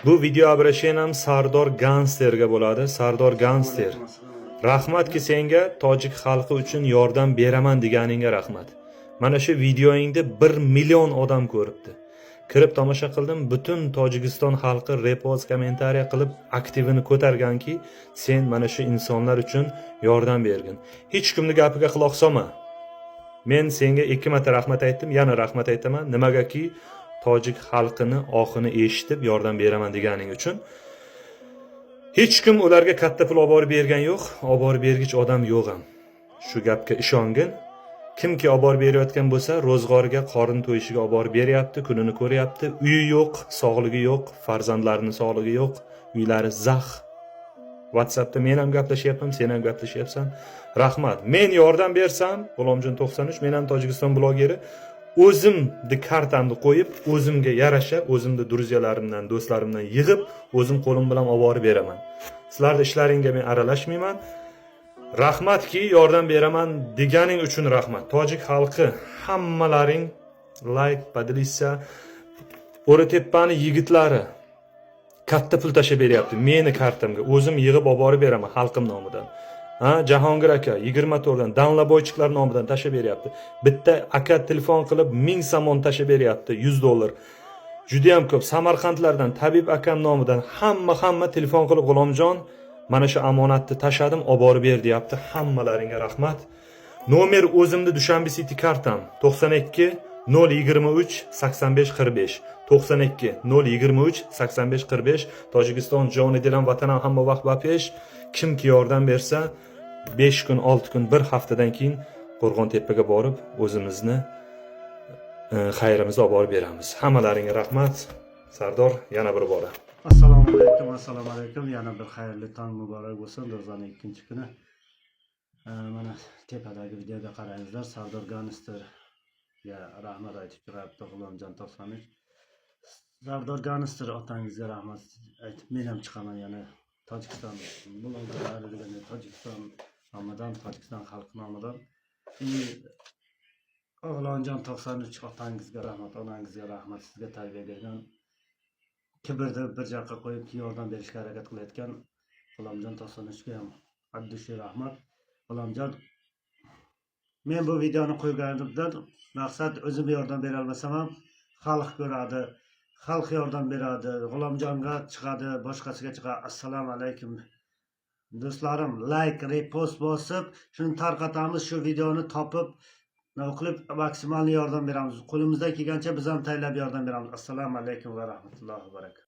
Bu video обращением Sardor Gangsterga bo'ladi. Sardor Gangster. Rahmatki senga tojik xalqi uchun yordam beraman deganingga rahmat. Mana shu videoingni 1 million odam ko'ribdi. Kirib tomosha qildim, butun Tojikiston xalqi repost, kommentariya qilib aktivini ko'targanki, sen mana shu insonlar uchun yordam bergin. Hech kimning gapiga quloq solma. Men senga 2 marta rahmat aytdim, yana rahmat aytaman. Nimagaki tojik xalqini oxini eshitib yordam beraman deganing uchun. Hech kim ularga katta pul olib borib bergan yo'q, olib borib bergich odam yo'q ham. Shu gapga ishongin. Kimki olib borib berayotgan bo'lsa, ro'zg'origa, qorin to'yishiga olib borib beryapti, kunini ko'ryapti. Uyi yo'q, sog'ligi yo'q, farzandlarining sog'ligi yo'q, uylari zax. WhatsAppda men ham gaplashyapman, sen ham gaplashyapsan. Rahmat. Men yordam bersam, G'ulomjon 93, men ham Tojikiston blogeri, o'zimni kartamni qo'yib, o'zimga yarasha, o'zimni druzyalarimdan, do'stlarimdan yig'ib, o'zim qo'lim bilan olib borib beraman. Sizlarning ishlaringga men aralashmayman. Rahmatki yordam beraman deganing uchun rahmat. Tojik xalqi hammalaring like, podlisa, O'rateppani yigitlari katta pul tashab beryapti. Meni kartamga o'zim yig'ib olib borib beraman xalqim nomidan. Jahongir aka 24 dan danlaboychiqlar nomidan tashab beryapti. Bitta aka telefon qilib 1000 somon tashab beryapti, $100. Juda ham ko'p. Samarqandlardan Tabib akam nomidan hamma telefon qilib G'ulomjon mana shu omonatni tashadim, olib borib ber deyapti. Hammalaringga rahmat. Nomer o'zimni Dushanbe City kartam 92 023 85 45 92 023 85 45. Tojikiston joni dilam vatanam hamma vaqt bapesh. Kimki yordam bersa 5 kun, 6 kun, 1 haftadan keyin Qo'rg'ontepaga borib o'zimizni xayrimizni olib borib beramiz. Hammalaringga rahmat. Sardor yana bir bora. Assalomu alaykum. Yana bir xayrli tong muborak bo'lsin. Ro'zaning ikkinchi kuni. Mana tepadagi videoga qarangizlar. Sardor Gangsterga rahmat aytib turibdi G'ulomjon 93. Sardor Gangster otangizga rahmat aytib, men ham chiqaman yana Tojikiston blogerlari degan Tojikiston nomidan, Tojikiston xalqi nomidan. G'ulomjon 93 otangizga rahmat, onangizga rahmat, sizga tarbiya bergan, kibrni bir joqqa qo'yib yordam berishga harakat qilayotgan G'ulomjon 93ga ham addushi rahmat. G'ulomjon, men bu videoni qo'yganimdan maqsad o'zim yordam bera olmasam ham xalq ko'radi, xalq yordam beradi, G'ulomjonga chiqadi, boshqasiga chiqadi. Assalomu alaykum do'stlarim, like, repost bosib, shuni tarqatamiz, shu videoni topib, nima qilib maksimal yordam beramiz. Qo'limizdan kelgancha biz ham tayyorlab yordam beramiz. Assalomu alaykum va rahmatullohi va barakatuh.